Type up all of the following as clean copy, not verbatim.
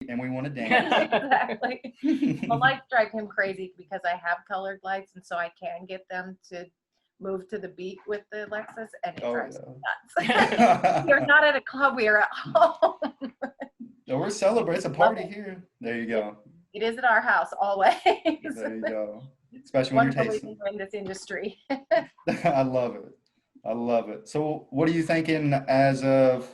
and we want to dance. Exactly. The lights drive him crazy because I have colored lights, and so I can get them to move to the beat with the Lexus, and it drives me nuts. We're not at a club, we are at home. No, we're celebrating. It's a party here. There you go. It is at our house always. There you go. Especially when you're tasting. In this industry. I love it. I love it. So what are you thinking as of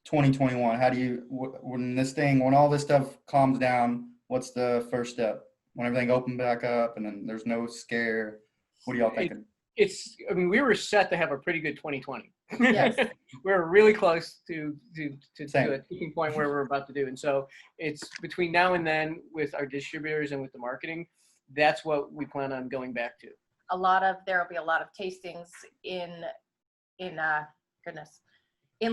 2021? How do you, when all this stuff calms down, what's the first step? When everything opens back up and then there's no scare, what are y'all thinking? I mean, we were set to have a pretty good 2020. Yes. We were really close to a tipping point where we're about to do. And so it's between now and then with our distributors and with the marketing, that's what we plan on going back to. There will be a lot of tastings in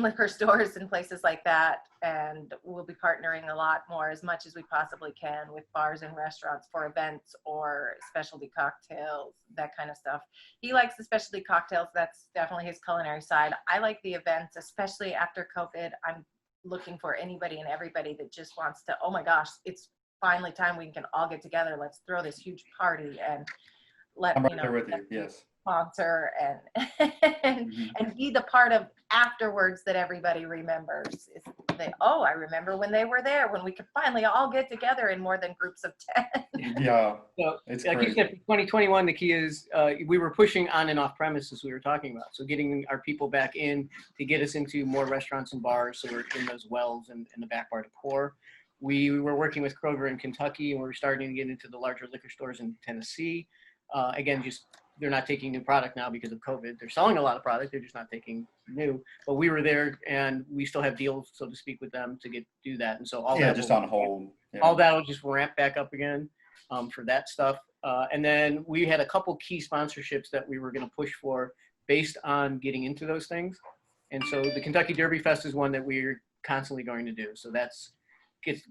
liquor stores and places like that, and we'll be partnering a lot more, as much as we possibly can, with bars and restaurants for events or specialty cocktails, that kind of stuff. He likes the specialty cocktails. That's definitely his culinary side. I like the events, especially after COVID. I'm looking for anybody and everybody that just wants to, oh my gosh, it's finally time we can all get together. Let's throw this huge party and let, I'm right there with you. Yes. Sponsor and be the part of afterwards that everybody remembers. I remember when they were there, when we could finally all get together in more than groups of 10. Yeah. So, it's like crazy. you said, for 2021, the key is we were pushing on and off premises we were talking about. So getting our people back in to get us into more restaurants and bars. So we're in those wells and in the back part of core. We were working with Kroger in Kentucky, and we're starting to get into the larger liquor stores in Tennessee. Again, they're not taking new product now because of COVID. They're selling a lot of product. They're just not taking new. But we were there, and we still have deals, so to speak, with them to do that. And so all that just on hold. Yeah. All that will just ramp back up again for that stuff. And then we had a couple key sponsorships that we were going to push for based on getting into those things. And so the Kentucky Derby Fest is one that we're constantly going to do. So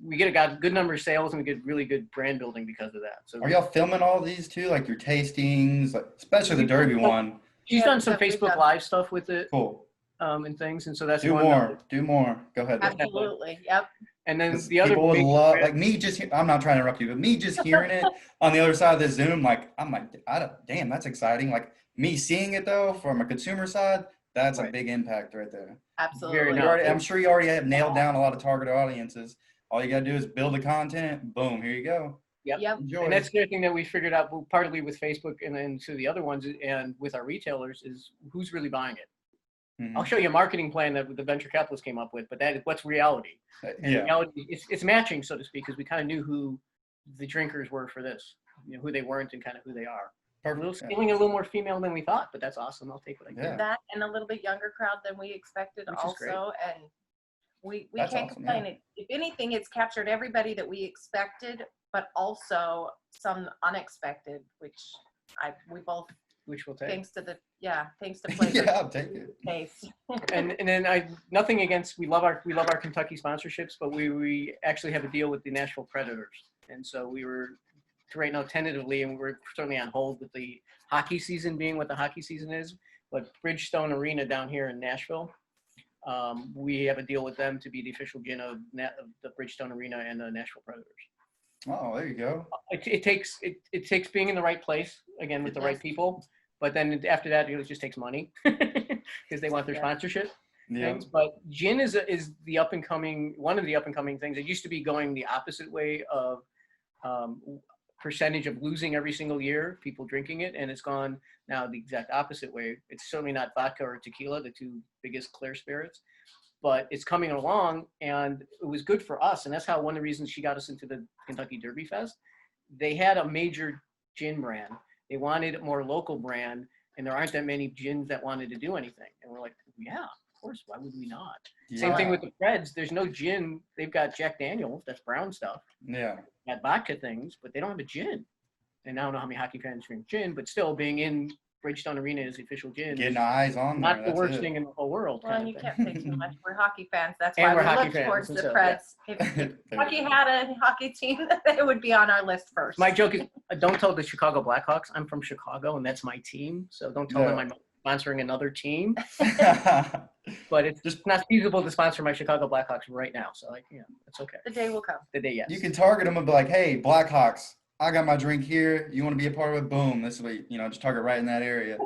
we get a good number of sales, and we get really good brand building because of that. So are y'all filming all these too, like your tastings, especially the Derby one? She's done some Facebook Live stuff with it. Cool. And things, and so that's do more. Go ahead. Absolutely. Yep. And then the other people would love, like me I'm not trying to interrupt you, but me just hearing it on the other side of the Zoom, I'm like, damn, that's exciting. Like me seeing it though, from a consumer side, that's a big impact right there. Absolutely. I'm sure you already have nailed down a lot of target audiences. All you got to do is build the content. Boom, here you go. Yep. And that's the other thing that we figured out, partly with Facebook and then to the other ones and with our retailers, is who's really buying it. Mm-hmm. I'll show you a marketing plan that the venture capitalists came up with, but what's reality? Reality, it's matching, so to speak, because we kind of knew who the drinkers were for this, who they weren't and kind of who they are. Feeling a little more female than we thought, but that's awesome. I'll take what I get. That and a little bit younger crowd than we expected, which also, and we that's can't awesome, complain. If anything, it's captured everybody that we expected, but also some unexpected, which we'll take. Thanks to flavor. I'll take it. Taste. and then nothing against, we love our Kentucky sponsorships, but we actually have a deal with the Nashville Predators, and so we were right now tentatively, and we're certainly on hold with the hockey season being what the hockey season is, but Bridgestone Arena down here in Nashville, we have a deal with them to be the official gin of the Bridgestone Arena and the Nashville Predators. Oh, there you go. It takes being in the right place, again, with the right people, but then after that, it just takes money because they want their sponsorship things. But gin is the one of the up and coming things. It used to be going the opposite way of percentage of losing every single year, people drinking it, and it's gone now the exact opposite way. It's certainly not vodka or tequila, the two biggest clear spirits, but it's coming along, and it was good for us, and that's how one of the reasons she got us into the Kentucky Derby Fest. They had a major gin brand. They wanted a more local brand, and there aren't that many gins that wanted to do anything. And we're like, yeah, of course, why would we not? Yeah. Same thing with the Preds. There's no gin. They've got Jack Daniels, that's brown stuff. Yeah. Got vodka things, but they don't have a gin. And I don't know how many hockey fans drink gin, but still being in Bridgestone Arena is the official gin. Getting eyes on not there, the worst thing in the whole world. Well, and you can't say too much. We're hockey fans. That's and why we look towards the Preds. Yeah. If Kentucky had a hockey team, it would be on our list first. My joke is, don't tell the Chicago Blackhawks I'm from Chicago, and that's my team. So don't tell them I'm sponsoring another team. but it's Just just not feasible to sponsor my Chicago Blackhawks right now. So like, it's okay. The day will come. The day, yes. you can target them and be like, hey, Blackhawks, I got my drink here. You want to be a part of it? Boom. This is what just target right in that area.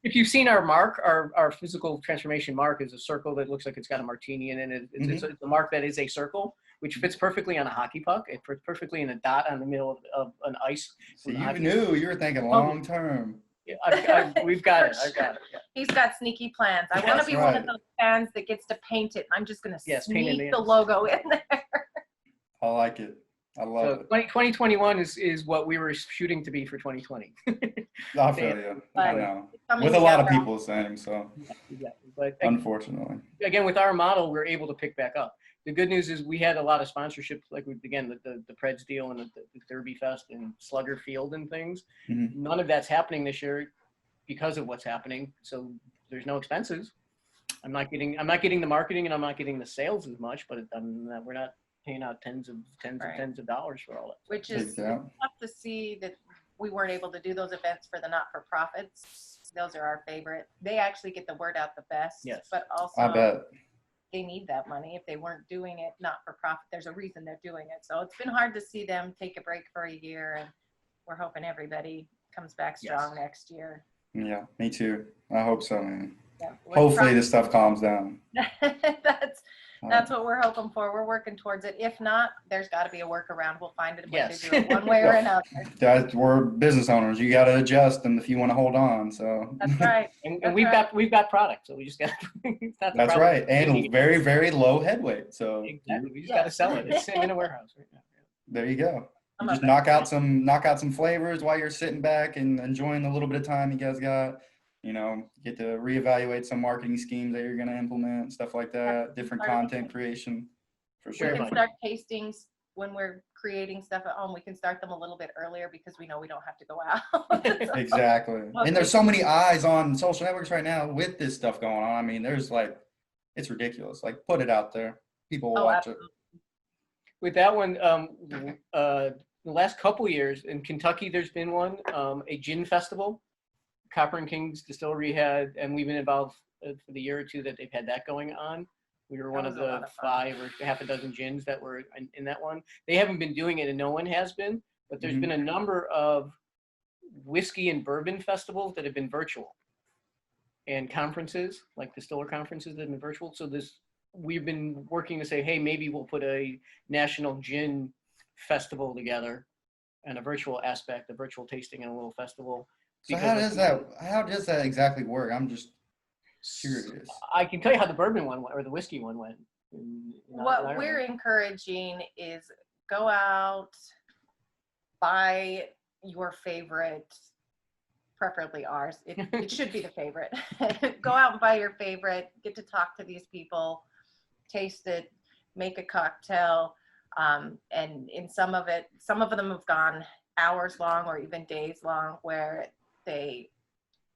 If you've seen our mark, our physical transformation mark is a circle that looks like it's got a martini in it. It's a mark that is a circle, which fits perfectly on a hockey puck. It fits perfectly in a dot on the middle of an ice. So you were thinking long term. Yeah, we've got it. I've got it. Yeah. He's got sneaky plans. I want to be one of those fans that gets to paint it. I'm just going to sneak the logo in there. I like it. I love it. 2021 is what we were shooting to be for 2020. I feel you. I know. With a together. lot of people saying so. Exactly. But unfortunately, again, with our model, we're able to pick back up. The good news is we had a lot of sponsorships, like the Preds deal and the Derby Fest and Slugger Field and things. Mm-hmm. None of that's happening this year because of what's happening. So there's no expenses. I'm not getting the marketing and I'm not getting the sales as much, but we're not paying out tens of dollars for all that. Which is tough to see that we weren't able to do those events for the not-for-profits. Those are our favorite. They actually get the word out the best. Yes. But also, I bet they need that money. If they weren't doing it not-for-profit, there's a reason they're doing it. So it's been hard to see them take a break for a year, and we're hoping everybody comes back strong next year. Yeah, me too. I hope so, man. Yeah, hopefully this stuff calms down. That's what we're hoping for. We're working towards it. If not, there's got to be a workaround. We'll find it a way to do it one way or another. We're business owners. You got to adjust them if you want to hold on. So that's right. And we've got product, so we just got. That's right, and very, very low head weight. So exactly, we just got to sell it. It's sitting in a warehouse right now. There you go. You just knock out some flavors while you're sitting back and enjoying the little bit of time you guys got. Get to reevaluate some marketing schemes that you're going to implement, stuff like that, different content creation, for sure. We can start tastings when we're creating stuff at home. We can start them a little bit earlier because we know we don't have to go out. Exactly. And there's so many eyes on social networks right now with this stuff going on. I mean, it's ridiculous. Like, put it out there. People will watch it. With that one, the last couple years in Kentucky, there's been one, a gin festival. Copper and Kings Distillery had, and we've been involved for the year or two that they've had that going on. We were one of the 5 or half a dozen gins that were in that one. They haven't been doing it, and no one has been, but there's been a number of whiskey and bourbon festivals that have been virtual, and conferences, like distiller conferences that have been virtual. So we've been working to say, hey, maybe we'll put a national gin festival together and a virtual aspect, a virtual tasting and a little festival. So how does that exactly work? I'm just curious. I can tell you how the bourbon one went, or the whiskey one went. What we're encouraging is go out, buy your favorite, preferably ours. It should be the favorite. Go out and buy your favorite, get to talk to these people, taste it, make a cocktail. And in some of them have gone hours long or even days long, where they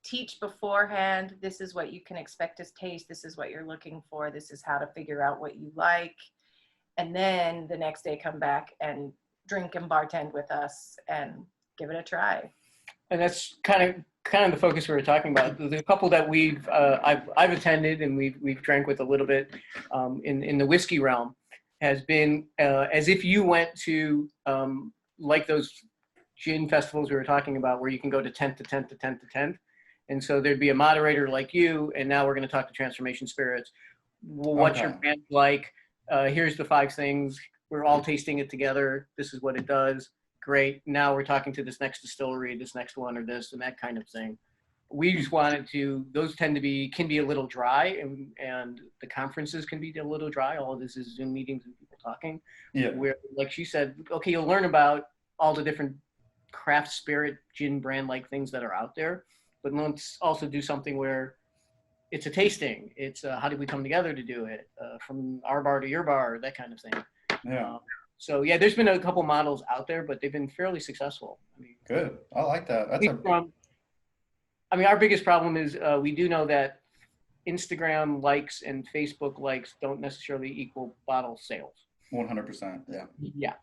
teach beforehand, this is what you can expect to taste, this is what you're looking for, this is how to figure out what you like, and then the next day come back and drink and bartend with us and give it a try. And that's kind of the focus we were talking about. There's a couple that I've attended and we've drank with a little bit in the whiskey realm, has been as if you went to like those gin festivals we were talking about, where you can go to tent to tent to tent to tent. And so there'd be a moderator like you, and now we're going to talk to Transformation Spirits. Well, what's your brand like? Here's the 5 things. We're all tasting it together. This is what it does. Great. Now we're talking to this next distillery, this next one, or this, and that kind of thing. We just wanted to, those can be a little dry, and the conferences can be a little dry. All of this is Zoom meetings and people talking. Yeah. Where, like she said, okay, you'll learn about all the different craft spirit gin brand like things that are out there, but let's also do something where it's a tasting. It's how did we come together to do it, from our bar to your bar, that kind of thing. Yeah. So yeah, there's been a couple models out there, but they've been fairly successful. I mean, good. I like that. Our biggest problem is we do know that Instagram likes and Facebook likes don't necessarily equal bottle sales. 100%. Yeah. Yeah.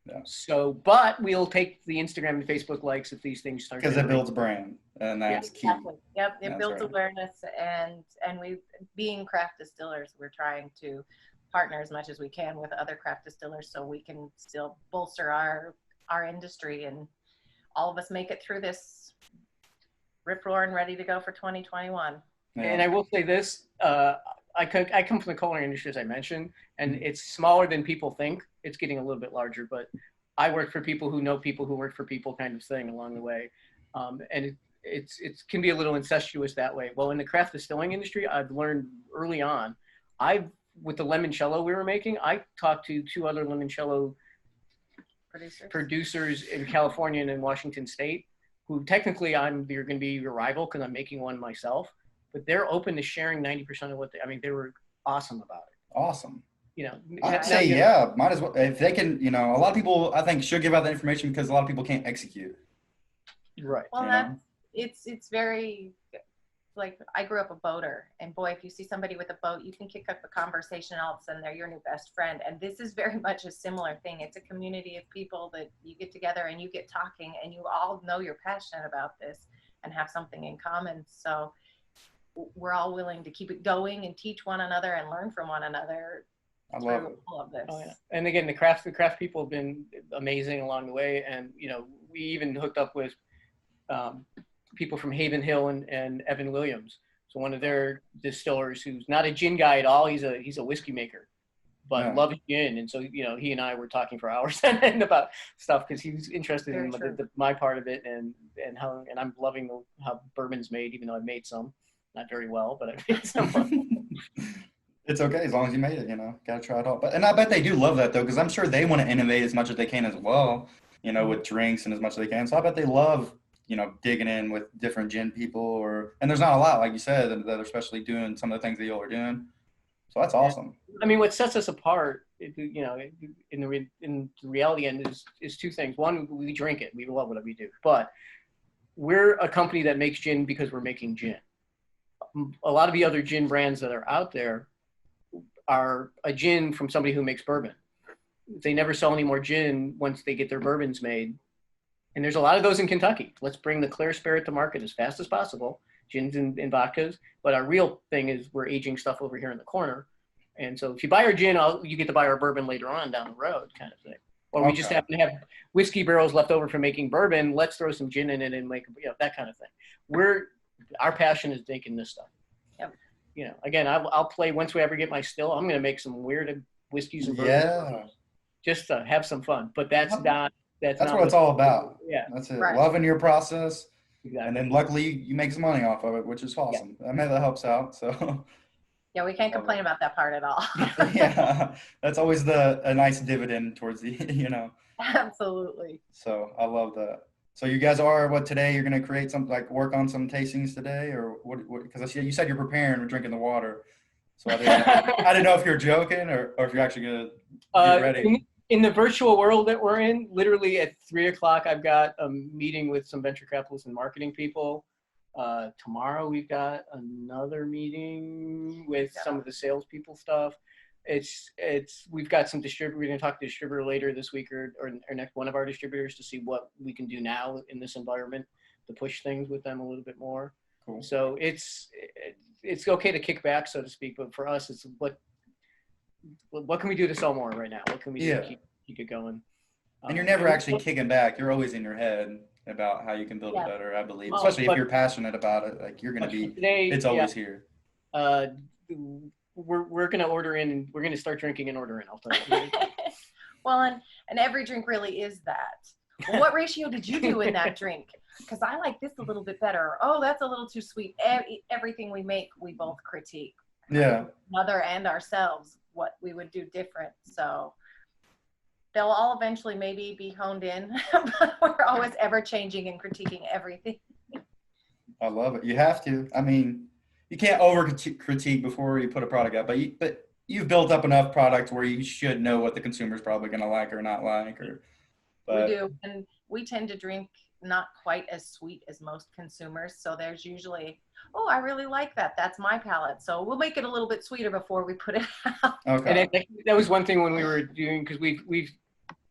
Yeah. So, but we'll take the Instagram and Facebook likes if these things start. Because it builds brand, and that's key. Exactly. Yep. It That's builds right. awareness, and we, being craft distillers, we're trying to partner as much as we can with other craft distillers so we can still bolster our industry, and all of us make it through this rip roaring ready to go for 2021. Yeah. And I will say this, I come from the culinary industry, as I mentioned, and it's smaller than people think. It's getting a little bit larger, but I work for people who know people who work for people kind of thing along the way. And it can be a little incestuous that way. Well, in the craft distilling industry, I've learned early on, with the limoncello we were making, I talked to 2 other limoncello producers in California and in Washington State, who technically they're going to be your rival because I'm making one myself, but they're open to sharing 90% of what they were awesome about it. Awesome. You know, I'd say, yeah, might as well. If they can, a lot of people, I think, should give out the information because a lot of people can't execute. Right. Well, it's very, like, I grew up a boater, and boy, if you see somebody with a boat, you can kick up a conversation, all of a sudden they're your new best friend. And this is very much a similar thing. It's a community of people that you get together and you get talking, and you all know you're passionate about this and have something in common. So we're all willing to keep it going and teach one another and learn from one another. I love it. All of this. Oh, yeah. And again, the craft people have been amazing along the way. And, we even hooked up with people from Haven Hill and Evan Williams. So one of their distillers who's not a gin guy at all. He's a whiskey maker, but loves gin. And so, he and I were talking for hours on end about stuff because he was interested in my part of it and I'm loving how bourbon's made, even though I've made some. Not very well, but I've made some. It's okay as long as you made it, got to try it all. And I bet they do love that, though, because I'm sure they want to innovate as much as they can as well, with drinks and as much as they can. So I bet they love, digging in with different gin people and there's not a lot, like you said, that are especially doing some of the things that y'all are doing. So that's awesome. I mean, what sets us apart, in the reality end is 2 things. One, we drink it. We love what we do. But we're a company that makes gin because we're making gin. A lot of the other gin brands that are out there are a gin from somebody who makes bourbon. They never sell any more gin once they get their bourbons made. And there's a lot of those in Kentucky. Let's bring the clear spirit to market as fast as possible, gins and vodkas. But our real thing is we're aging stuff over here in the corner. And so if you buy our gin, you get to buy our bourbon later on down the road kind of thing. Or we just happen to have whiskey barrels left over from making bourbon. Let's throw some gin in it and make that kind of thing. Our passion is making this stuff. Yep. Again, I'll play once we ever get my still. I'm going to make some weird whiskeys and bourbons just to have some fun. But that's not what it's all about. Yeah, that's it. Right. Loving your process, exactly. And then luckily you make some money off of it, which is awesome. Yeah. I mean, that helps out. So yeah, we can't complain about that part at all. Yeah, that's always a nice dividend towards the Absolutely. So I love that. So you guys are today? You're going to create some work on some tastings today, or what? Because you said you're preparing, we're drinking the water. So I didn't know if you're joking or if you're actually going to get ready. In the virtual world that we're in, literally at 3:00, I've got a meeting with some venture capitalists and marketing people. Tomorrow we've got another meeting with some of the salespeople stuff. We've got some distributor. We're going to talk to a distributor later this week or next one of our distributors to see what we can do now in this environment to push things with them a little bit more. Cool. So it's okay to kick back, so to speak, but for us, it's what can we do to sell more right now? What can we do to keep it going? And you're never actually kicking back. You're always in your head about how you can build it better, I believe. Especially if you're passionate about it. You're going to be, it's always here. We're going to order in and we're going to start drinking and ordering. I'll tell you. Well, and every drink really is that. Well, what ratio did you do in that drink? Because I like this a little bit better. Oh, that's a little too sweet. Everything we make, we both critique. Yeah. Mother and ourselves, what we would do different. So they'll all eventually maybe be honed in, but we're always ever changing and critiquing everything. I love it. You have to. I mean, you can't over critique before you put a product out, but you've built up enough product where you should know what the consumer's probably going to like or not like. We do, and we tend to drink not quite as sweet as most consumers. So there's usually, oh, I really like that. That's my palate. So we'll make it a little bit sweeter before we put it out. Okay. And that was one thing when we were doing, because we've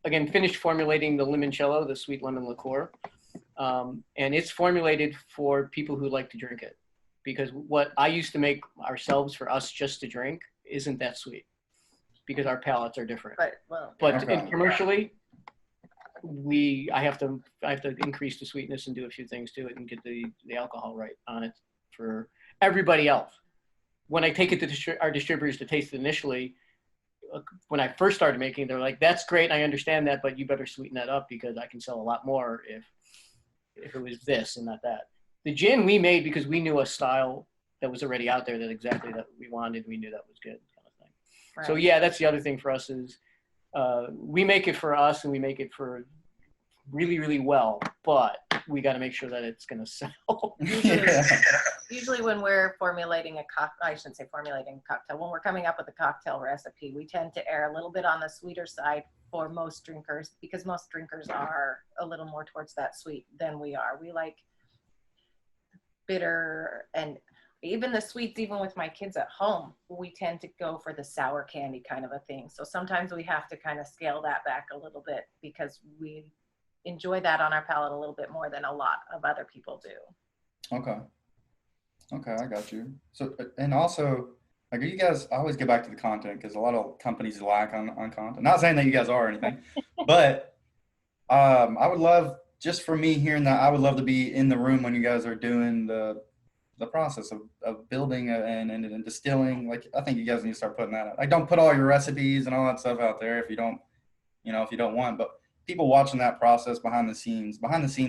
again, finished formulating the limoncello, the sweet lemon liqueur. And it's formulated for people who like to drink it. Because what I used to make ourselves for us just to drink isn't that sweet. Because our palates are different. But Okay. commercially, I have to increase the sweetness and do a few things to it and get the alcohol right on it for everybody else. When I take it to our distributors to taste it initially, when I first started making it, they're like, "That's great, I understand that, but you better sweeten that up because I can sell a lot more if it was this and not that." The gin we made because we knew a style that was already out there that exactly that we wanted. We knew that was good, kind of thing. Right. So yeah, that's the other thing for us is we make it for us and we make it for really, really well, but we got to make sure that it's going to sell. Usually when we're formulating a cocktail, I shouldn't say formulating a cocktail, when we're coming up with a cocktail recipe, we tend to err a little bit on the sweeter side for most drinkers because most drinkers are a little more towards that sweet than we are. We like bitter and even the sweets, even with my kids at home, we tend to go for the sour candy kind of a thing. So sometimes we have to kind of scale that back a little bit because we enjoy that on our palate a little bit more than a lot of other people do. Okay. Okay, I got you. So, and also, like, you guys, I always get back to the content because a lot of companies lack on content. Not saying that you guys are or anything, but I would love, just for me hearing that, I would love to be in the room when you guys are doing the process of building and distilling. Like, I think you guys need to start putting that out. Like, don't put all your recipes and all that stuff out there if you don't, if you don't want, but people watching that process behind the scenes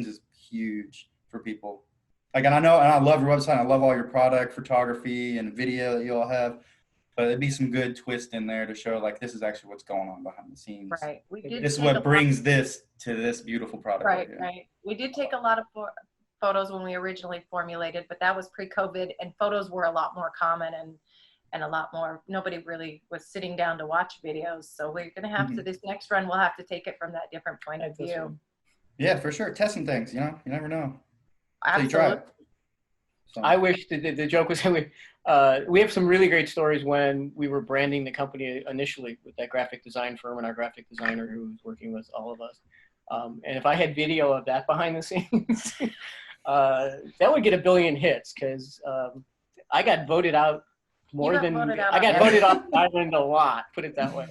is huge for people. Like, and I love your website. I love all your product photography and video that you all have, but it'd be some good twist in there to show like, this is actually what's going on behind the scenes. Right. This is what brings this to this beautiful product. Right. Right. We did take a lot of photos when we originally formulated, but that was pre-COVID and photos were a lot more common and a lot more, nobody really was sitting down to watch videos. So we're going to have to, this next run, we'll have to take it from that different point of view. Yeah, for sure. Testing things, you never know. Absolutely. So. I wish the joke was we have some really great stories when we were branding the company initially with that graphic design firm and our graphic designer who was working with all of us. And if I had video of that behind the scenes, that would get 1 billion hits because I got voted out I got voted off the island a lot, put it that way.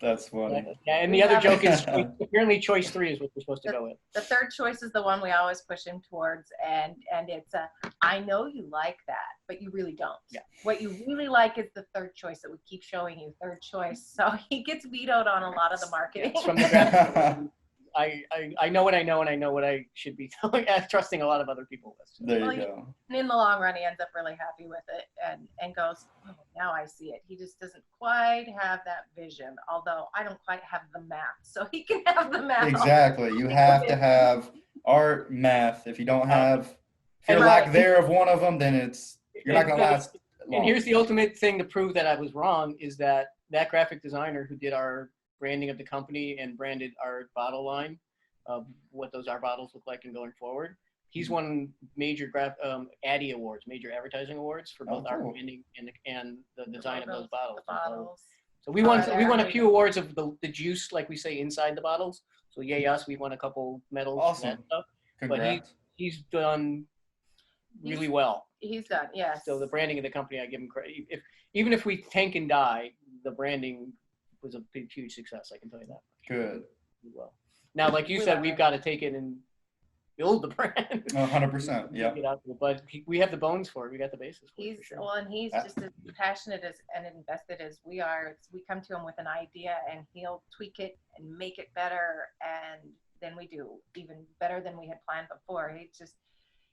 That's funny. Yeah, and the other joke is apparently choice 3 is what we're supposed to go with. The third choice is the one we always push him towards, and it's I know you like that, but you really don't. Yeah. What you really like is the third choice that we keep showing you, third choice. So he gets vetoed on a lot of the marketing. It's from the graphic. I know what I know, and I know what I should be trusting a lot of other people with. So. There you go. And in the long run, he ends up really happy with it and goes, oh, now I see it. He just doesn't quite have that vision, although I don't quite have the math. So he can have the math. Exactly. You have to have art, math. If you don't have, if you're lack there of one of them, then you're not going to last long. And here's the ultimate thing to prove that I was wrong is that graphic designer who did our branding of the company and branded our bottle line of what our bottles look like and going forward. He's won major ADDie awards, major advertising awards for both our branding and the design of those bottles. So we won a few awards of the juice, like we say, inside the bottles. So yay us, we won a couple medals. Awesome. And that stuff. Congrats. But he's done really well. He's done, yes. So the branding of the company, I give him credit. Even if we tank and die, the branding was a big, huge success. I can tell you that. Good. Well, now, like you said, we've got to take it and build the brand. 100%. Yeah. But we have the bones for it. We got the basis for it. For sure. Well, and he's just as passionate and invested as we are. We come to him with an idea, and he'll tweak it and make it better, and then we do even better than we had planned before.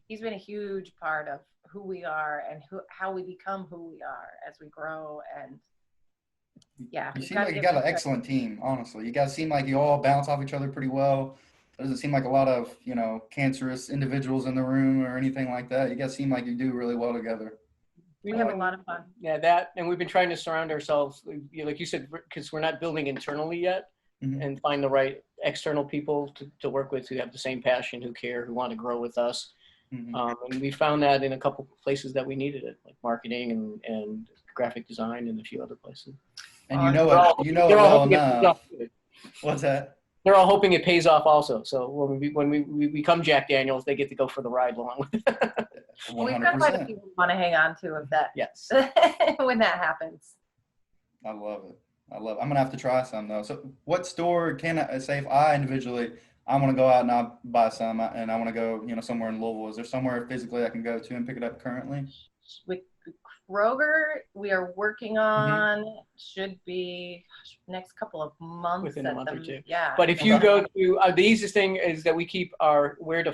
He's been a huge part of who we are and how we become who we are as we grow. And yeah, you seem like you got an excellent team, honestly. You guys seem like you all bounce off each other pretty well. It doesn't seem like a lot of, cancerous individuals in the room or anything like that. You guys seem like you do really well together. We have a lot of fun. Yeah, and we've been trying to surround ourselves, like you said, because we're not building internally yet, and find the right external people to work with who have the same passion, who care, who want to grow with us. And we found that in a couple places that we needed it, like marketing and graphic design and a few other places. And you know it well enough. What's that? they're all hoping it pays off also. So when we become Jack Daniels, they get to go for the ride along with it. We've got quite a 100%. few we want to hang on to of that. Yes. When that happens. I love it. I love it. I'm gonna have to try some though. So, what store can I say if I individually I want to go out and I buy some and I want to go, somewhere in Louisville? Is there somewhere physically I can go to and pick it up currently? With Kroger, we are working on, should be next couple of months. Within a month or two. Yeah. But if you Okay. go to, the easiest thing is that we keep our where to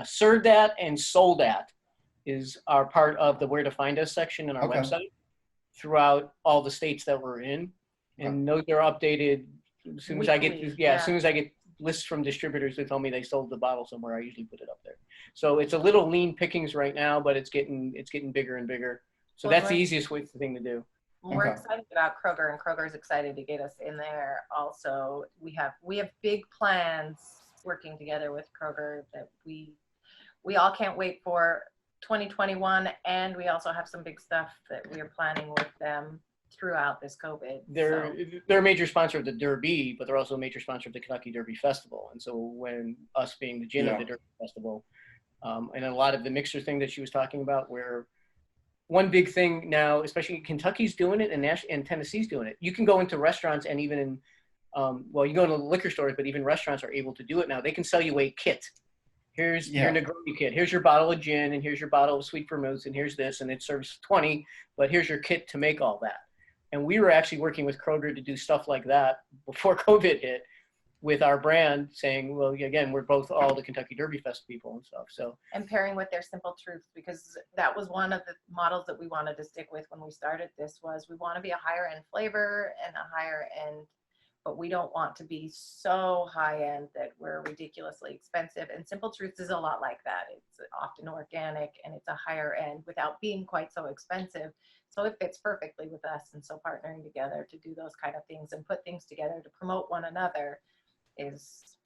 served at and sold at is our part of the where to find us section in our Okay. website throughout all the states that we're in. And those are updated as soon as I get, Weekly, as soon as I get lists from distributors that tell me they sold the bottle somewhere, I usually put it up there. So it's a little lean pickings right now, but it's getting bigger and bigger. So Well, that's the easiest thing to do. We're Okay. excited about Kroger, and Kroger's excited to get us in there. Also, we have big plans working together with Kroger that we all can't wait for 2021, and we also have some big stuff that we are planning with them throughout this COVID. They're a major sponsor of the Derby, but they're also a major sponsor of the Kentucky Derby Festival. And so when us being the gin of the Derby Festival, and a lot of the mixer thing that she was talking about, where one big thing now, especially Kentucky's doing it and Tennessee's doing it. You can go into restaurants and even in, you go into liquor stores, but even restaurants are able to do it now. They can sell you a kit. Here's your Negroni kit. Here's your bottle of gin, and here's your bottle of sweet vermouth, and here's this, and it serves 20, but here's your kit to make all that. And we were actually working with Kroger to do stuff like that before COVID hit with our brand, saying, well, again, we're both all the Kentucky Derby Fest people and stuff. So, and pairing with their Simple Truth, because that was one of the models that we wanted to stick with when we started this, was we want to be a higher end flavor and a higher end, but we don't want to be so high end that we're ridiculously expensive. And Simple Truths is a lot like that. It's often organic and it's a higher end without being quite so expensive. So it fits perfectly with us. And so partnering together to do those kind of things and put things together to promote one another is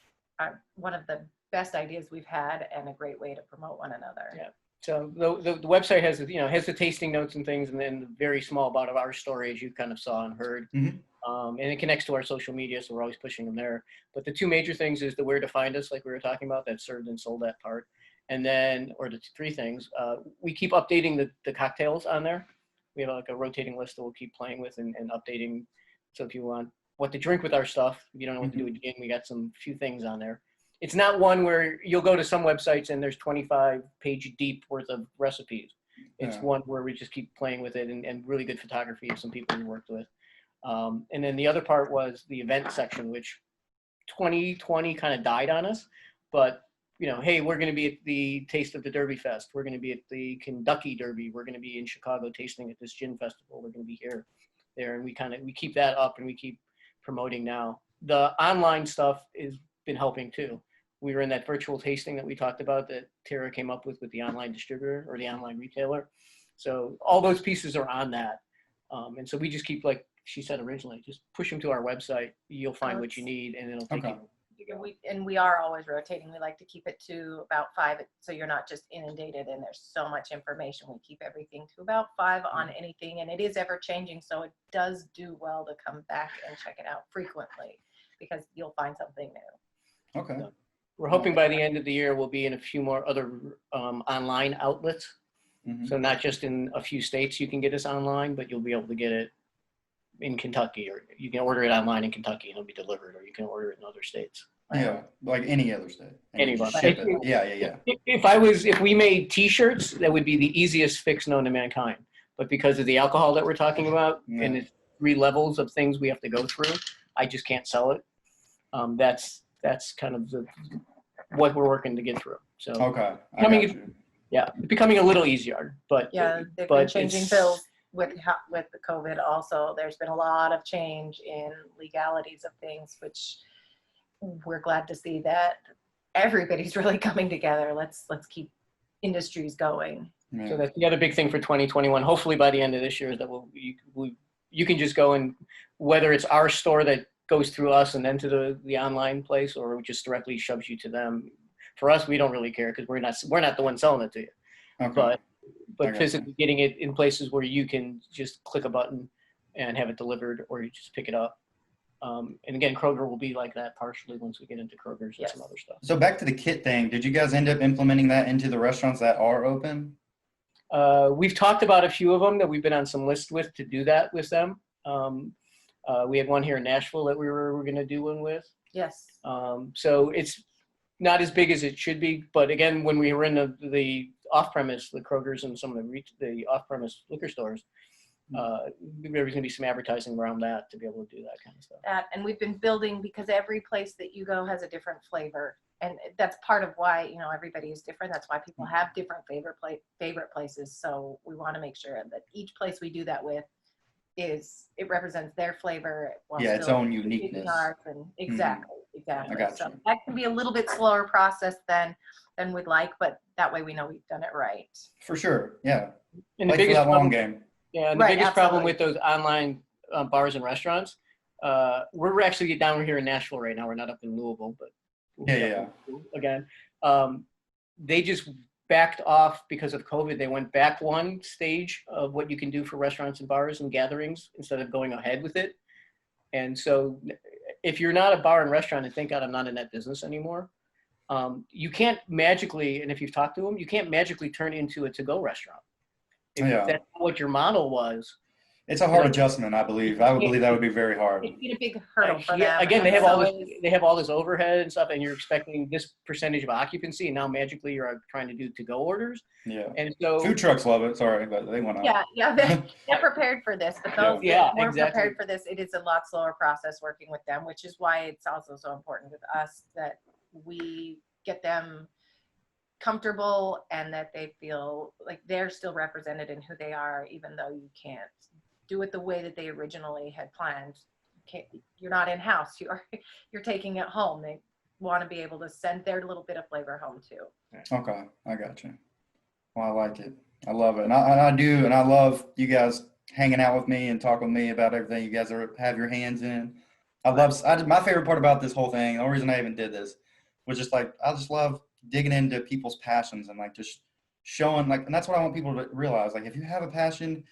one of the best ideas we've had and a great way to promote one another. Yeah. So the website has, has the tasting notes and things, and then the very small about of our story, as you kind of saw and heard. And it connects to our social media, so we're always pushing them there. But the two major things is the where to find us, like we were talking about, that served and sold that part. And then, or the three things, we keep updating the cocktails on there. We have like a rotating list that we'll keep playing with and updating. So if you want what to drink with our stuff, if you don't know what to do with gin, we got some few things on there. It's not one where you'll go to some websites and there's 25-page deep worth of recipes. It's one where we just keep playing with it and really good photography of some people we worked with. And then the other part was the event section, which 2020 kind of died on us. But, hey, we're going to be at the Taste of the Derby Fest. We're going to be at the Kentucky Derby. We're going to be in Chicago tasting at this gin festival. We're going to be there. And we keep that up and we keep promoting now. The online stuff has been helping too. We were in that virtual tasting that we talked about that Tara came up with the online distributor or the online retailer. So all those pieces are on that. And so we just keep, like she said originally, just push them to our website. You'll find what you need and it'll take you. We are always rotating. We like to keep it to about 5, so you're not just inundated and there's so much information. We keep everything to about 5 on anything, and it is ever changing, so it does do well to come back and check it out frequently because you'll find something new. Okay. So we're hoping by the end of the year we'll be in a few more other online outlets. So not just in a few states you can get us online, but you'll be able to get it in Kentucky, or you can order it online in Kentucky and it'll be delivered, or you can order it in other states. Yeah, like any other state. And you Anywhere. just ship it. Yeah. If we made t-shirts, that would be the easiest fix known to mankind. But because of the alcohol that we're talking about and the 3 levels of things we have to go through, I just can't sell it. That's kind of what we're working to get through. So becoming a little easier, but they've been changing bills with the COVID. Also, there's been a lot of change in legalities of things, which we're glad to see that everybody's really coming together. Let's keep industries going. So that's the other big thing for 2021. Hopefully by the end of this year is that you can just go and, whether it's our store that goes through us and then to the online place, or it just directly shoves you to them. For us, we don't really care because we're not the one selling it to you. Okay. But physically getting it in places where you can just click a button and have it delivered, or you just pick it up. And again, Kroger will be like that partially once we get into Kroger's and Yes. some other stuff. So back to the kit thing. Did you guys end up implementing that into the restaurants that are open? We've talked about a few of them that we've been on some lists with to do that with them. We had one here in Nashville that we were going to do one with. Yes. So it's not as big as it should be. But again, when we were in the off-premise, the Krogers and some of the off-premise liquor stores, there was going to be some advertising around that to be able to do that kind of stuff. And we've been building, because every place that you go has a different flavor. And that's part of why, you know, everybody is different. That's why people have different favorite places. So we want to make sure that each place we do that with it represents their flavor. While Yeah, its still own keeping uniqueness. ours. And exactly. I got So you. that can be a little bit slower process than we'd like, but that way we know we've done it right. For sure. Yeah. And the Like for biggest that long problem, game. yeah, and the Right, biggest problem absolutely. with those online bars and restaurants, we're actually down here in Nashville right now. We're not up in Louisville, but we'll be Yeah, up in Louisville again. They just backed off because of COVID. They went back one stage of what you can do for restaurants and bars and gatherings instead of going ahead with it. And so if you're not a bar and restaurant, and thank God I'm not in that business anymore, you can't magically, and if you've talked to them, you can't magically turn into a to-go restaurant. If Yeah. that's what your model was. It's a hard adjustment, I believe. I would believe that would be very hard. It's been a big hurdle for Yeah, them. again, and they have all this overhead and stuff, and you're expecting this percentage of occupancy, and now magically you're trying to do to-go orders. Yeah. And so Food trucks love it. Sorry, but they went out. Yeah, they're prepared for this, but those Yeah, that weren't exactly. prepared for this, it is a lot slower process working with them, which is why it's also so important with us that we get them comfortable and that they feel like they're still represented in who they are, even though you can't do it the way that they originally had planned. You're not in house, you're taking it home. They want to be able to send their little bit of flavor home too. Okay, I got you. Well, I like it. I love it. And I do, and I love you guys hanging out with me and talking with me about everything you guys have your hands in. My favorite part about this whole thing, the only reason I even did this was just like, I just love digging into people's passions and like just showing like, and that's what I want people to realize. Like, if you have a passion,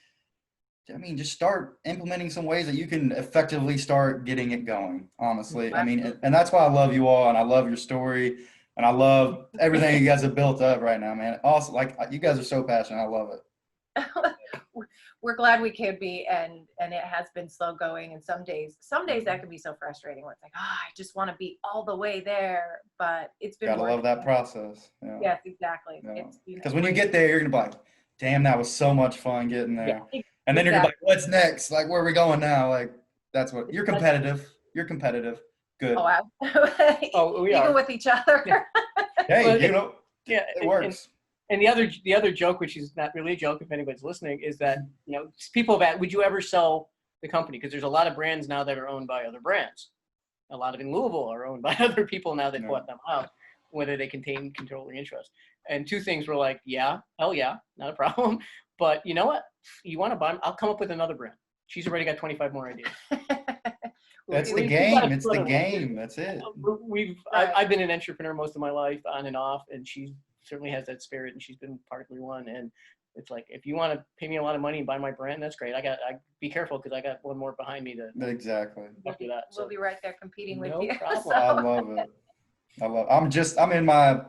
I mean, just start implementing some ways that you can effectively start getting it going, honestly. I mean, and that's why I love you all and I love your story and I love everything you guys have built up right now, man. Also, like, you guys are so passionate. I love it. We're glad we could be, and it has been slow going, and some days that can be so frustrating where it's like, I just want to be all the way there, but it's been Gotta working. love that process. Yeah. Yes, exactly. Yeah. It's, Because when you get there, you're gonna be like, damn, that was so much fun getting there. Yeah, And then you're gonna be like, what's next? Like, where are we going now? Like, that's what you're competitive. You're competitive. Good. Oh, we even are. with each other. Yeah. Hey, Well, you know, Yeah, it works. And the other joke, which is not really a joke if anybody's listening, is that, you know, people have asked, would you ever sell the company? Because there's a lot of brands now that are owned by other brands. A lot of in Louisville are owned by other people now that bought them out, whether they contain controlling interest. And two things were like, yeah, hell yeah, not a problem. But you know what? You want to buy them? I'll come up with another brand. She's already got 25 more ideas. That's the We've got a game. It's the split of it. game. That's it. I've been an entrepreneur most of my life, on and off, and she certainly has that spirit, and she's been partly one. And it's like, if you want to pay me a lot of money and buy my brand, that's great. I be careful because I got one more behind me to Exactly. do that. We'll be right there competing with No you. problem. I love it. I'm in my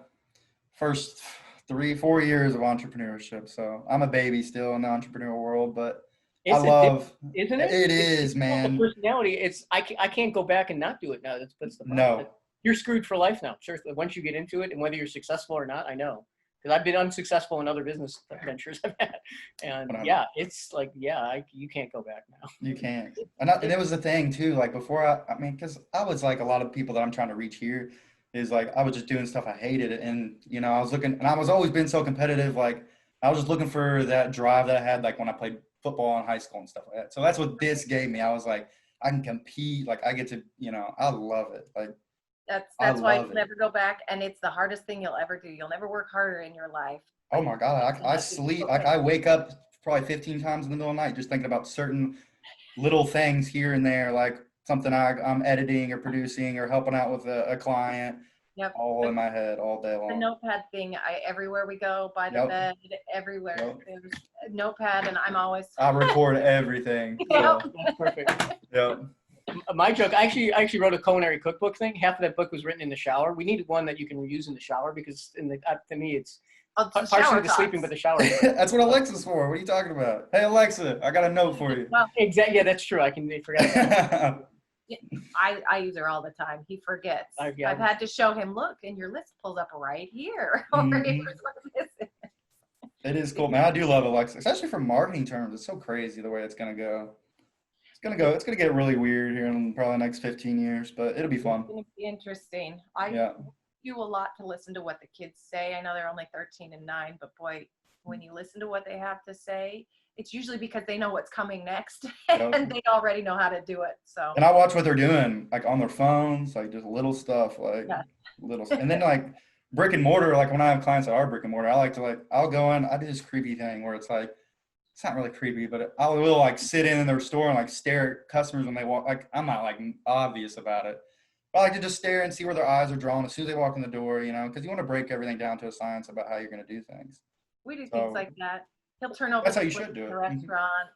first 3-4 years of entrepreneurship, so I'm a baby still in the entrepreneurial world, but It's isn't it? It is, man. The personality. I can't go back and not do it now. That's the problem. No. You're screwed for life now. Seriously, once you get into it, and whether you're successful or not, I know. Because I've been unsuccessful in other business ventures I've had. And yeah, it's like, you can't go back now. You can't. And it was the thing too, like before I mean, because I was like a lot of people that I'm trying to reach here is like, I was just doing stuff I hated. And, you know, I was looking, and I was always been so competitive. Like I was just looking for that drive that I had, like when I played football in high school and stuff like that. So that's what this gave me. I was like, I can compete. Like I get to, you know, I love it. Like, that's why you'll never go back, and it's the hardest thing you'll ever do. You'll never work harder in your life. Oh my God, I sleep, like I wake up probably 15 times in the middle of the night just thinking about certain little things here and there, like something I'm editing or producing or helping out with a client. Yep. All in my head all day long. The notepad thing, everywhere we go, by the bed, everywhere, there's a notepad, and I'm always. I record everything. Yep. So. That's perfect. Yep. My joke, I actually wrote a culinary cookbook thing. Half of that book was written in the shower. We needed one that you can use in the shower because to me, it's Oh, it's the partially shower the sleeping, but talks. the shower. That's what Alexa's for. What are you talking about? Hey, Alexa, I got a note for you. Well, Exactly. Yeah, that's true. I forgot about that. I use her all the time. He forgets. Yeah. I've had to show him, look, and your list pulls up right here. Mhm. Here's what it is. It is cool, man. I do love Alexa, especially for marketing terms. It's so crazy the way it's gonna go. It's gonna get really weird here in probably the next 15 years, but it'll be fun. It's going to be interesting. I Yeah. do a lot to listen to what the kids say. I know they're only 13 and 9, but boy, when you listen to what they have to say, it's usually because they know what's coming next Yep. and they already know how to do it. So And I watch what they're doing, like on their phones, like just little stuff, like Yeah. little, and then like brick and mortar, like when I have clients that are brick and mortar, I like to I'll go in, I do this creepy thing where it's like, it's not really creepy, but I will like sit in their store and like stare at customers when they walk. Like I'm not like obvious about it, but I like to just stare and see where their eyes are drawn as soon as they walk in the door, because you want to break everything down to a science about how you're going to do things. we do So things like that. He'll turn over that's how the you plate should do in the it. Mhm. restaurant.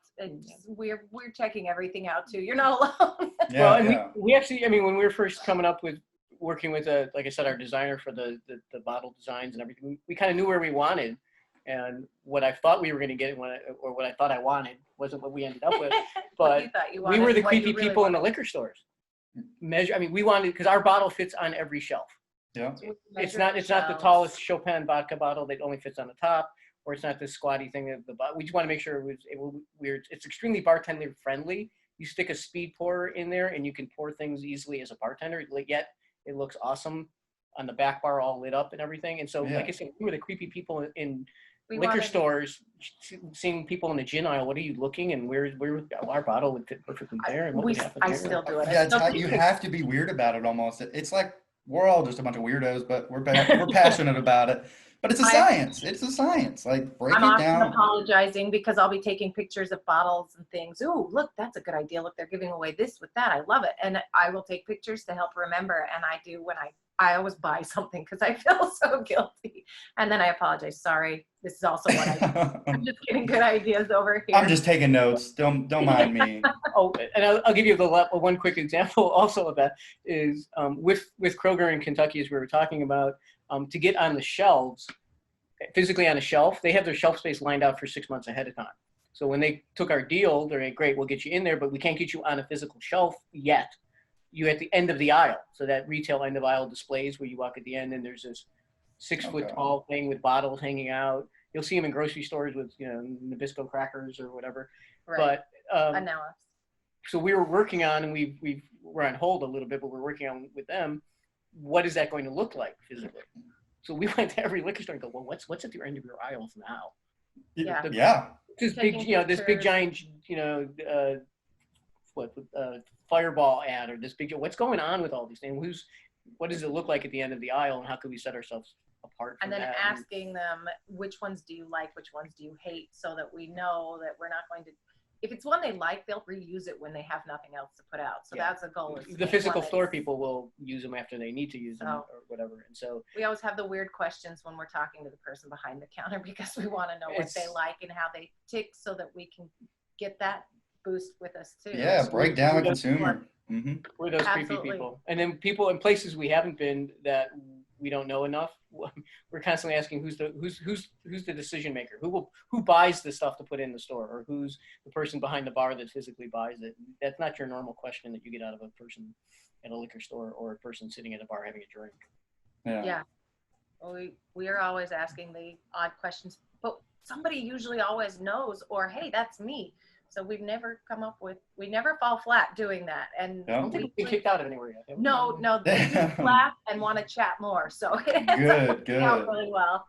We're checking everything out too. You're not alone. Yeah, Well, and yeah. we actually, I mean, when we were first coming up with working with like I said, our designer for the bottle designs and everything, we kind of knew where we wanted, and what I thought we were going to get or what I thought I wanted wasn't what we ended up with. What But you thought you we wanted, were the what you creepy really people in the wanted. liquor stores. I mean, we wanted, because our bottle fits on every shelf. Yeah. So we It's measure not the shelves. tallest Chopin vodka bottle that only fits on the top, or it's not this squatty thing at the bottom. We just want to make sure it's extremely bartender friendly. You stick a speed pourer in there and you can pour things easily as a bartender, yet it looks awesome on the back bar, all lit up and everything. And so, Yeah. like I said, we were the creepy people in We liquor wanted- stores, seeing people in the gin aisle. What are you looking? And where our bottle would fit perfectly there. And what would happen I there. still do it. I Yeah, still you take have to be weird about it almost. It's like we're all just a bunch of weirdos, but we're passionate about it. But it's a science. It's a science. Like break I'm it often down. apologizing because I'll be taking pictures of bottles and things. Ooh, look, that's a good idea. Look, they're giving away this with that. I love it. And I will take pictures to help remember. And I do when I always buy something because I feel so guilty. And then I apologize. Sorry. This is also what I do. I'm just getting good ideas over here. I'm just taking notes. Don't mind me. Oh, and I'll give you one quick example also of that is with Kroger in Kentucky, as we were talking about, to get on the shelves, physically on a shelf, they have their shelf space lined out for 6 months ahead of time. So when they took our deal, they're like, great, we'll get you in there, but we can't get you on a physical shelf yet. You're at the end of the aisle. So that retail end of aisle displays where you walk at the end and there's this 6 foot tall thing with bottles hanging out. You'll see them in grocery stores with, Nabisco crackers or whatever. Right. But I know. so we were working on, and we're on hold a little bit, but we're working on with them. What is that going to look like physically? So we went to every liquor store and go, well, what's at the end of your aisles now? Yeah. Yeah. This big, this big giant, Fireball ad or this big, what's going on with all these things? What does it look like at the end of the aisle, and how can we set ourselves apart from And then that? asking them, which ones do you like? Which ones do you hate? So that we know that we're not going to, if it's one they like, they'll reuse it when they have nothing else to put out. So that's the goal. Is to The make physical one store that's- people will use them after they need to use them or whatever. And so we always have the weird questions when we're talking to the person behind the counter because we want to know what they like and how they tick so that we can get that boost with us too. Yeah, break down the consumer. Mm-hmm. We're those creepy people. And then people in places we haven't been that we don't know enough, we're constantly asking who's the decision maker, who buys the stuff to put in the store, or who's the person behind the bar that physically buys it. That's not your normal question that you get out of a person at a liquor store or a person sitting at a bar having a drink. Yeah. We are always asking the odd questions, but somebody usually always knows, or hey, that's me. So we never fall flat doing that. And I don't think we've been kicked out of anywhere yet. No, they just laugh and want to chat more. So good. Out really well.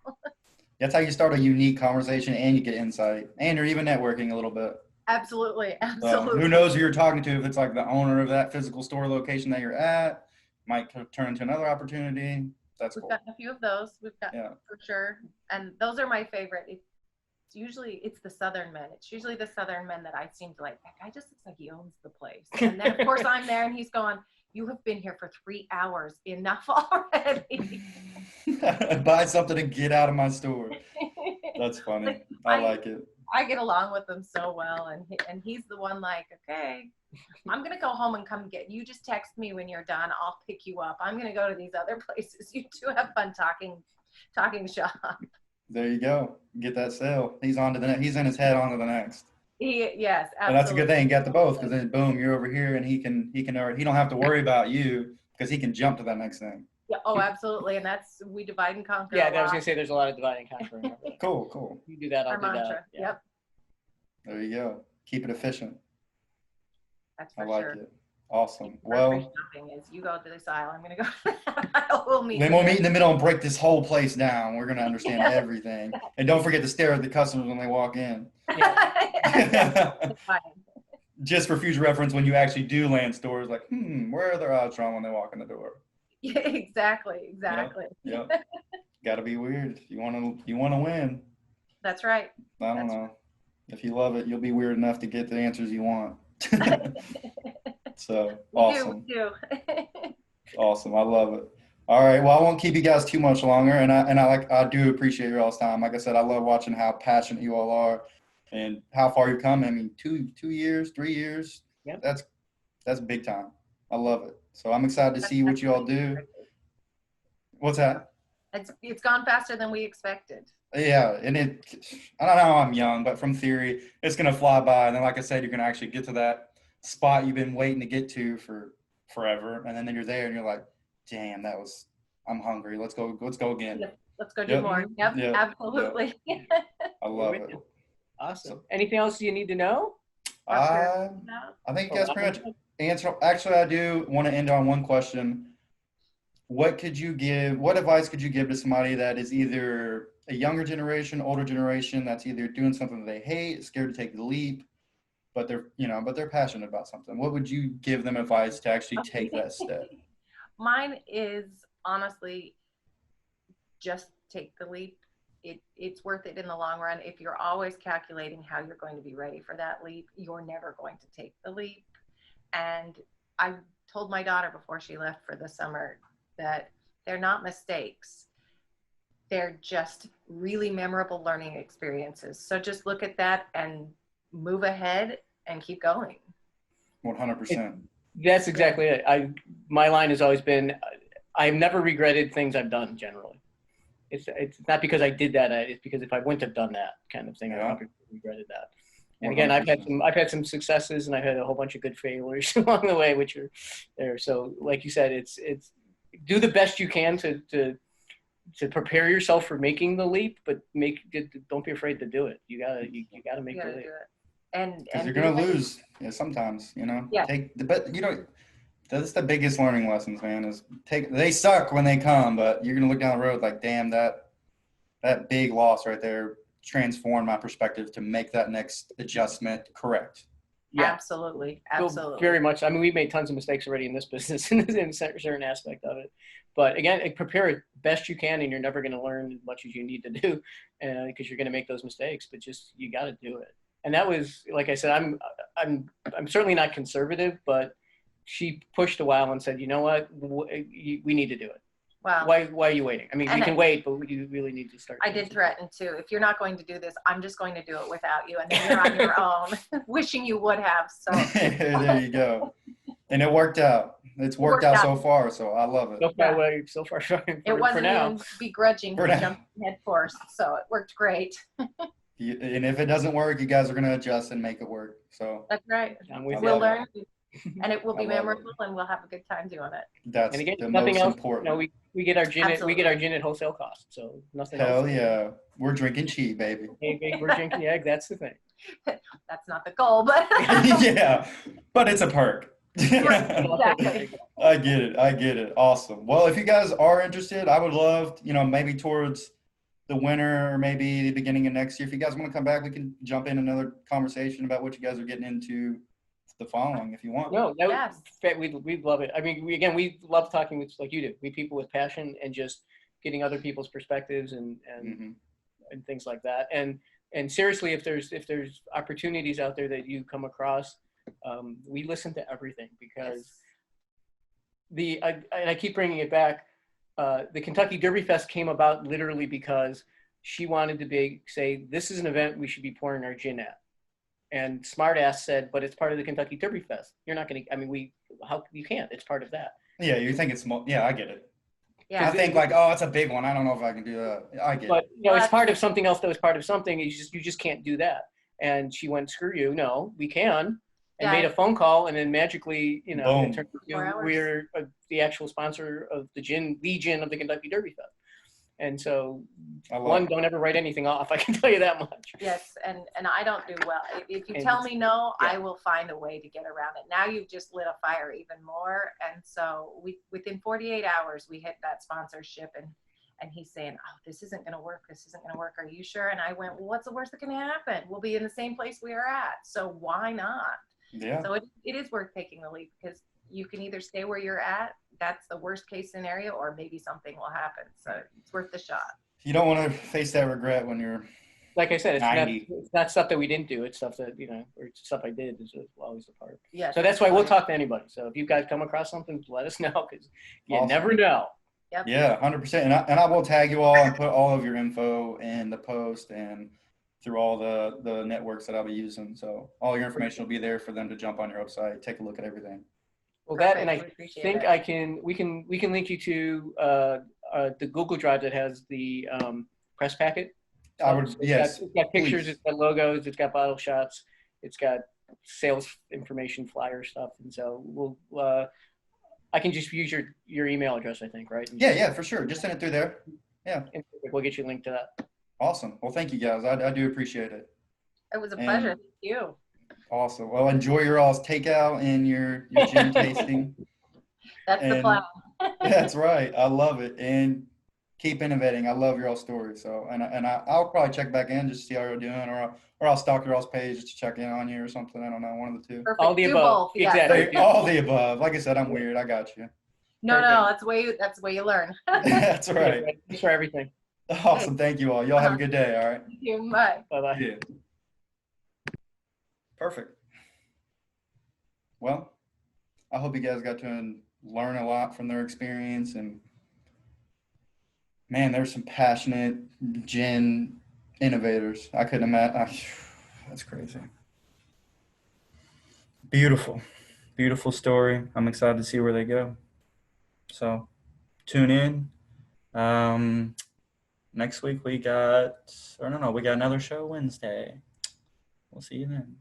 That's how you start a unique conversation and you get insight, and you're even networking a little bit. Absolutely. Who knows who you're talking to? If it's like the owner of that physical store location that you're at, might turn into another opportunity. That's cool. We've gotten a few of those. We've got for sure, and those are my favorite. It's the Southern men. It's usually the Southern men that I seem to like. That guy just looks like he owns the place. And then of course I'm there and he's going, you have been here for 3 hours. Enough already. Buy something and get out of my store. That's funny. I like it. I get along with him so well, and he's the one like, okay, I'm going to go home and come get you. Just text me when you're done. I'll pick you up. I'm going to go to these other places. You two have fun talking shop. There you go. Get that sale. He's on to the next. He's in his head on to the next. Yes, absolutely. And that's a good thing. You got the both, because then boom, you're over here, and he don't have to worry about you because he can jump to that next thing. Yeah. Oh, absolutely. And we divide and conquer. Yeah, a I was lot. gonna say there's a lot of dividing and conquering. Cool. You do that, I'll Our do that. mantra. Yeah. Yep. There you go. Keep it efficient. That's I for like sure. it. Awesome. Grocery Well, shopping is you go to this aisle. I'm going to go to that aisle. We'll meet. then we'll meet in the middle and break this whole place down. We're gonna understand everything, and don't forget to stare at the customers when they walk in. Fine. Just for future reference, when you actually do land stores, like, where are their eyes from when they walk in the door? Yeah, exactly. Yep. Got to be weird. You want to win. That's right. I don't know. If you love it, you'll be weird enough to get the answers you want. So awesome. We do. Awesome. I love it. All right. Well, I won't keep you guys too much longer. And I do appreciate your all's time. Like I said, I love watching how passionate you all are and how far you've come. I mean, 2 years, 3 years. Yep. That's big time. I love it. So I'm excited to see what you all do. What's that? It's gone faster than we expected. Yeah, and I don't know, I'm young, but from theory, it's gonna fly by, and then, like I said, you're gonna actually get to that spot you've been waiting to get to for forever, and then you're there, and you're like, "Damn, I'm hungry. Let's go again." Let's go do more. Yep, absolutely. I love it. Awesome. Anything else you need to know? I think you guys pretty much answered. Actually, I do want to end on one question. What advice could you give to somebody that is either a younger generation, older generation, that's either doing something that they hate, scared to take the leap, but they're passionate about something? What would you give them advice to actually take that step? Mine is honestly, just take the leap. It's worth it in the long run. If you're always calculating how you're going to be ready for that leap, you're never going to take the leap. And I told my daughter before she left for the summer that they're not mistakes. They're just really memorable learning experiences. So just look at that and move ahead and keep going. 100%. That's exactly it. My line has always been, I've never regretted things I've done generally. It's not because I did that. It's because if I wouldn't have done that kind of thing, I would have regretted that. And again, 100%. I've had some successes, and I've had a whole bunch of good failures along the way, which are there. So, like you said, it's do the best you can to prepare yourself for making the leap, but don't be afraid to do it. You gotta make the leap. Do it. And you're gonna lose. Yeah, sometimes, Yeah. That's the biggest learning lessons, man. They suck when they come, but you're gonna look down the road like, damn, that big loss right there transformed my perspective to make that next adjustment correct. Yeah, absolutely. So very much. I mean, we've made tons of mistakes already in this business in a certain aspect of it. But again, prepare it best you can, and you're never going to learn as much as you need to do, because you're going to make those mistakes. But you got to do it. And that was, like I said, I'm certainly not conservative, but she pushed a while and said, you know what, we need to do it. Wow. Why are you waiting? I mean, we can wait, but you really need to start. I did threaten too. If you're not going to do this, I'm just going to do it without you. And then you're on your own, wishing you would have. So there you go. And it worked out. It's worked out so far. So I love it. So far, it wasn't now. even begrudging to jump head first. So it worked great. And if it doesn't work, you guys are going to adjust and make it work. So that's right. We'll learn. And it will be memorable, and we'll have a good time doing it. That's and again, the nothing most else, important. We get our gin at wholesale cost, so nothing else. Hell yeah, we're drinking cheap, baby. We're drinking. Yeah, that's the thing. That's not the goal, but yeah, but it's a perk. Exactly. I get it. Awesome. Well, if you guys are interested, I would love, maybe towards the winter or maybe the beginning of next year. If you guys want to come back, we can jump in another conversation about what you guys are getting into the following, if you want. No, we'd love it. I mean, we love talking with, like you do, people with passion and just getting other people's perspectives and things like that. And seriously, if there's opportunities out there that you come across, we listen to everything, because I keep bringing it back. The Kentucky Derby Fest came about literally because she wanted to say, this is an event we should be pouring our gin at. And Smartass said, but it's part of the Kentucky Derby Fest. You're not going to, I mean, you can't, it's part of that. Yeah, you think it's small. Yeah, I get it. Yeah. I think like, oh, it's a big one. I don't know if I can do that. I get But, it. you know, it's part of something else that was part of something. You just can't do that. And she went, screw you. No, we can. And made a phone call, and then magically, you know, Boom. it turned out, 4 hours. we're the actual sponsor of the gin of the Kentucky Derby Fest. And so, don't ever write anything off. I can tell you that much. Yes, and I don't do well. If you And tell me no, yeah. I will find a way to get around it. Now you've just lit a fire even more. And so within 48 hours, we hit that sponsorship, and he's saying, oh, this isn't going to work. This isn't going to work. Are you sure? And I went, well, what's the worst that can happen? We'll be in the same place we are at. So why not? Yeah. So it is worth taking the leap, because you can either stay where you're at. That's the worst case scenario, or maybe something will happen. So it's worth the shot. You don't want to face that regret when you're, Like I said, it's 90. not stuff that we didn't do. It's stuff that, you know, or stuff I did is always the part. Yes. So that's why we'll talk to anybody. So if you guys come across something, let us know, because you Awesome. never know. Yep. yeah, 100%. And I will tag you all and put all of your info in the post and through all the networks that I'll be using. So all your information will be there for them to jump on your website, take a look at everything. Well, Perfect. that, and I We appreciate think it. we can link you to the Google Drive that has the press packet. I would, yes. It's got pictures, please. it's got logos, it's got bottle shots, it's got sales information, flyer stuff, and so we'll. I can just use your email address, I think, right? Yeah, for sure. Just send it through there. Yeah. And we'll get you a link to that. Awesome. Well, thank you guys. I do appreciate it. It was a And- pleasure. Thank you. Awesome. Well, enjoy your all's takeout and your gin tasting. That's the And- plan. That's right. I love it. And keep innovating. I love your all story. So, and I'll probably check back in just to see how you're doing, or I'll stalk your all's page just to check in on you or something. I don't know. One of the two. Perfect. All the Do above. both. Yes. Exactly. All the above. Like I said, I'm weird. I got you. No, Perfect. that's the way you learn. That's right. Thanks for everything. Awesome. Thank you all. Y'all have a good day. All right. Thank you. Bye. Bye-bye. Yeah. Perfect. Well, I hope you guys got to learn a lot from their experience, and man, there's some passionate gin innovators. I couldn't imagine. That's crazy. Beautiful, beautiful story. I'm excited to see where they go. So tune in. Next week we got another show Wednesday. We'll see you then.